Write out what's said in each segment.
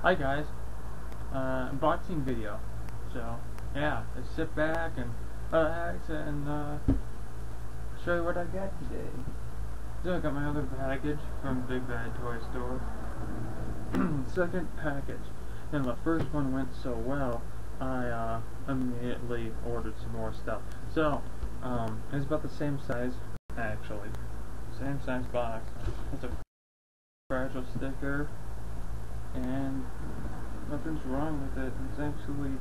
Hi guys, unboxing video. So yeah, let's sit back and relax and show you what I got today. So I got my other package from Big Bad Toy Store. Second package. And the first one went so well, I immediately ordered some more stuff. So it's about the same size, actually. Same size box. It's a fragile sticker. And nothing's wrong with it. It's actually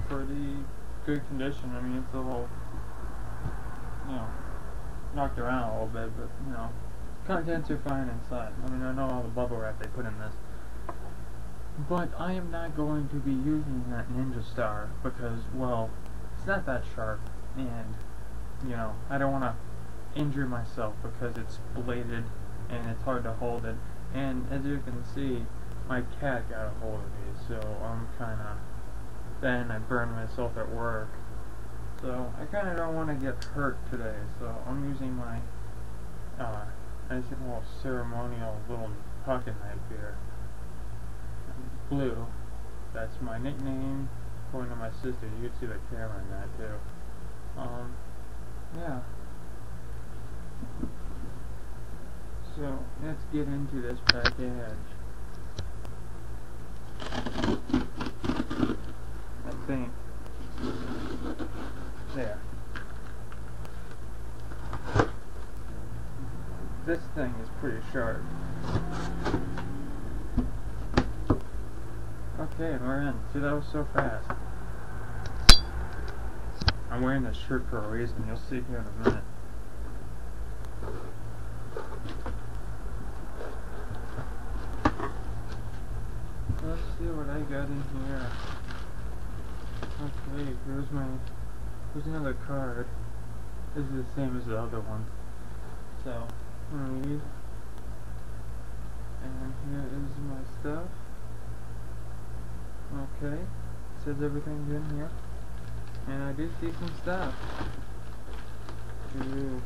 pretty good condition. I mean, it's a little, knocked around a little bit, but, contents are fine inside. I mean, I know all the bubble wrap they put in this. But I am not going to be using that Ninja Star because, well, it's not that sharp. And, I don't want to injure myself because it's bladed and it's hard to hold it. And as you can see, my cat got a hold of me, so I'm kinda, then I burned myself at work. So I kinda don't want to get hurt today, so I'm using my, I just have a little ceremonial little pocket knife here. Blue. That's my nickname, according to my sister. You can see the camera in that too. Yeah. So let's get into this package. I think. There. This thing is pretty sharp. Okay, we're in. See, that was so fast. I'm wearing this shirt for a reason. You'll see here in a minute. Let's see what I got in here. Okay, here's another card. This is the same as the other one. So, read. And here is my stuff. Okay, says everything's in here. And I do see some stuff. Ooh.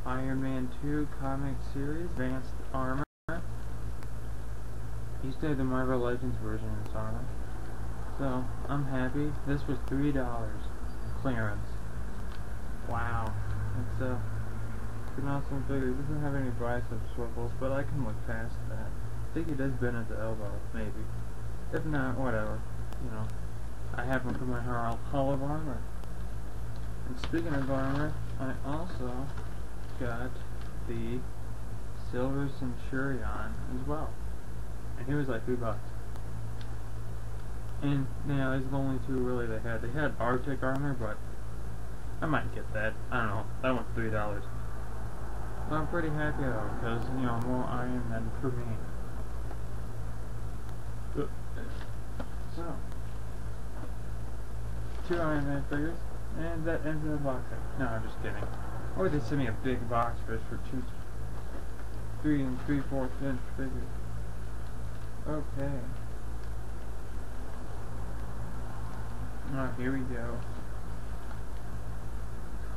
Iron Man 2 comic series, Advanced Armor. Used to have the Marvel Legends version of this armor. So, I'm happy. This was $3 clearance. Wow. It's an awesome figure. It doesn't have any bicep swivels, but I can look past that. I think he does bend at the elbow, maybe. If not, whatever. I have him for my Hall of Armor. And speaking of armor, I also got the Silver Centurion as well. And he was like $3. And, these are the only two really they had. They had Arctic armor, but I might get that. I don't know. That one's $3. So I'm pretty happy though, because, more Iron Man for me. So, 2 Iron Man figures, and that ends the boxing. No, I'm just kidding. Or they sent me a big box for 3 3/4 inch figures. Okay. Here we go.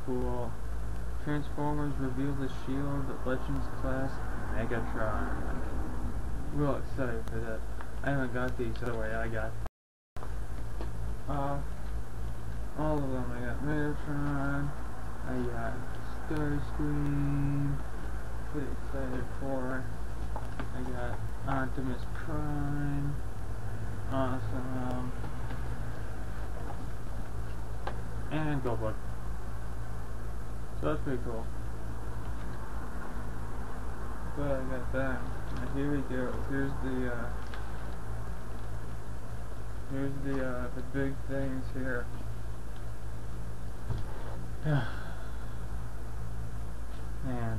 Cool. Transformers reveal the Shield Legends class Megatron. Real excited for that. I haven't got these the way I got. All of them. I got Megatron. I got Starscream. Pretty excited for. I got Optimus Prime. Awesome. And Goldbug. So that's pretty cool. But I got that. And here we go. Here's the big things here. Man.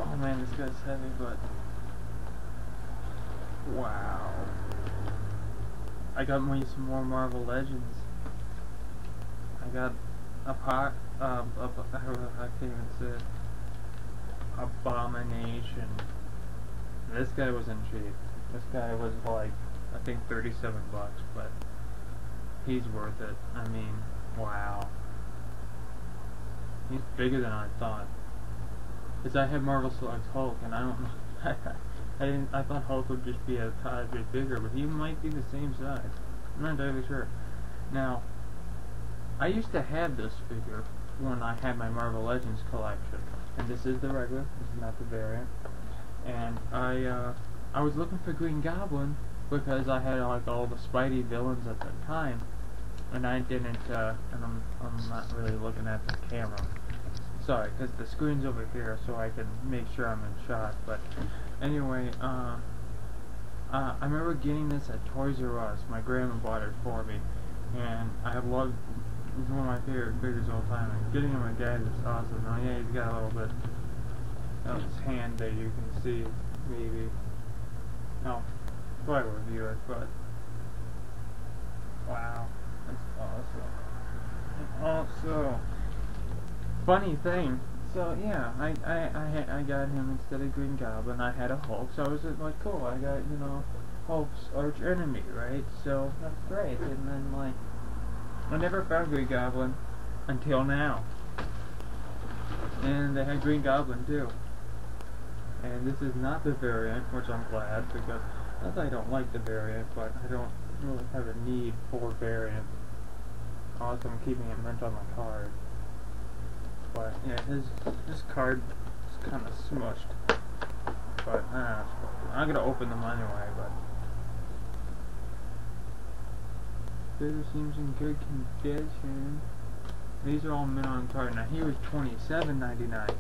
Oh man, this guy's heavy, but wow. I got me some more Marvel Legends. I got I can't even say it. Abomination. This guy wasn't cheap. This guy was like, I think $37, but he's worth it. I mean, wow. He's bigger than I thought. is I had Marvel Select Hulk, and I don't know. I thought Hulk would just be a tad bit bigger, but he might be the same size. I'm not entirely sure. Now, I used to have this figure when I had my Marvel Legends collection, and this is the regular. This is not the variant. And I was looking for Green Goblin because I had like all the Spidey villains at the time, and I didn't. And I'm not really looking at the camera. Sorry, because the screen's over here, so I can make sure I'm in shot. But anyway, I remember getting this at Toys R Us. My grandma bought it for me, and I loved. It's one of my favorite figures of all time. And getting him at Dad is awesome. Now, yeah, he's got a little bit of his hand there. You can see, maybe. No, probably review it, but wow, that's awesome. And also, funny thing. So yeah, I got him instead of Green Goblin. I had a Hulk, so I was like, cool. I got Hulk's arch enemy, right? So that's great. And then like, I never found Green Goblin until now. And they had Green Goblin too. And this is not the variant, which I'm glad, because not that I don't like the variant, but I don't really have a need for variant. Also, I'm keeping it mint on my card. But yeah, his card is kind of smushed. But I'm gonna open them anyway. But figure seems in good condition. These are all mint on card. Now he was $27.99,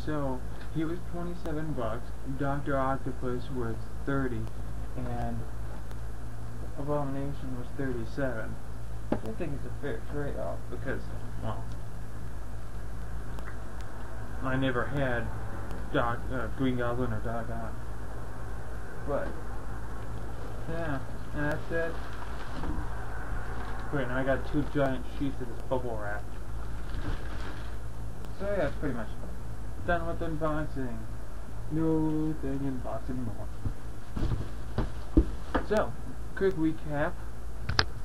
so he was $27. Dr. Octopus was $30, and Abomination was $37. I think it's a fair trade-off because, well, I never had Green Goblin or Doc Ock. But yeah, and that's it. Wait, now I got 2 giant sheets of this bubble wrap. So yeah, that's pretty much done with unboxing. No thing in the box anymore. So, quick recap,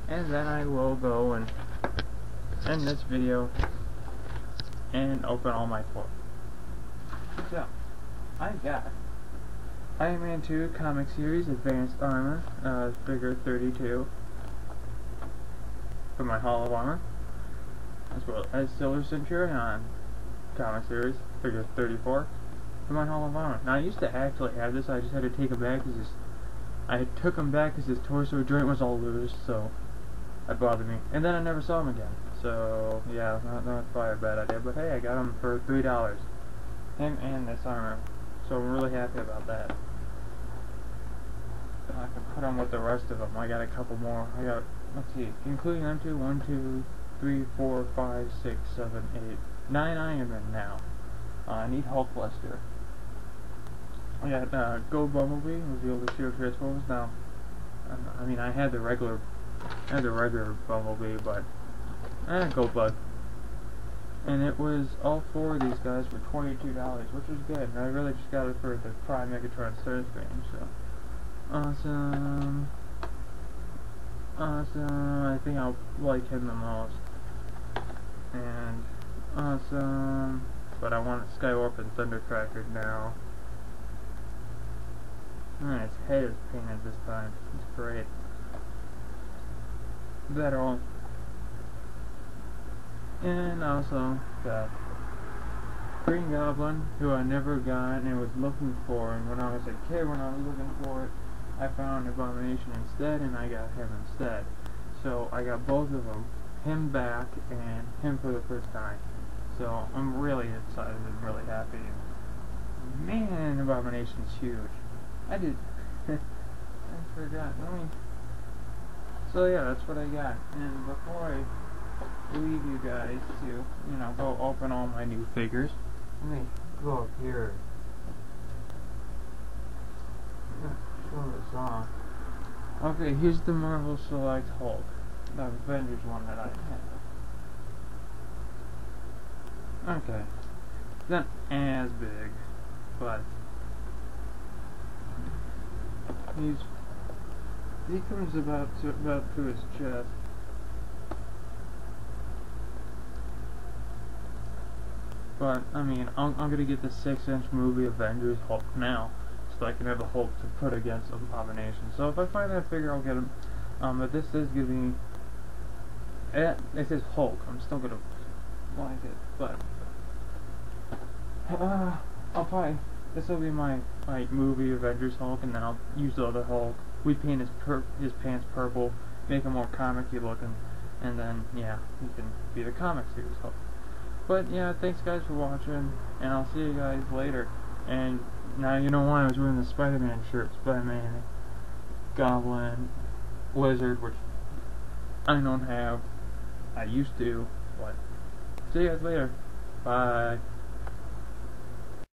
and then I will go and end this video and open all my toys. So, I got Iron Man 2 comic series Advanced Armor, figure 32 for my Hall of Armor, as well as Silver Centurion comic series figure 34 for my Hall of Armor. Now I used to actually have this, I just had to take him back because I took him back because his torso joint was all loose, so that bothered me. And then I never saw him again. So yeah, not probably a bad idea. But hey, I got him for $3. Him and this armor. So I'm really happy about that. I can put on with the rest of them. I got a couple more. I got, let's see, including them two, 1, 2, 3, 4, 5, 6, 7, 8, 9 Iron Men now. I need Hulkbuster. I got Gold Bumblebee, was the oldest Shield Transformers. Now, I mean, I had the regular Bumblebee, but I had Goldbug. And it was all 4 of these guys for $22, which was good. And I really just got it for the Prime Megatron Starscream, so awesome. Awesome. I think I'll like him the most. And awesome. But I want Skywarp and Thundercracker now. His head is painted this time. It's great. That all. And also got Green Goblin, who I never got and was looking for, and when I was a kid, when I was looking for it, I found Abomination instead, and I got him instead. So I got both of them, him back, and him for the first time. So I'm really excited and really happy. Man, Abomination's huge. I forgot. So yeah, that's what I got. And before I leave you guys to, go open all my new figures, let me go up here. Show this off. Okay, here's the Marvel Select Hulk, the Avengers one that I have. Okay, it's not as big, but he comes about to his chest. But I mean, I'm gonna get the 6-inch movie Avengers Hulk now, so I can have the Hulk to put against Abomination. So if I find that figure, I'll get him. But this is gonna be. It says Hulk. I'm still gonna like it, but I'll probably. This will be my movie Avengers Hulk, and then I'll use the other Hulk. We paint his pants purple, make him more comic-y looking, and then yeah, he can be the comic series Hulk. But yeah, thanks guys for watching, and I'll see you guys later. And now you know why I was wearing the Spider-Man shirt. Spider-Man, Goblin, Lizard, which I don't have. I used to, but see you guys later. Bye.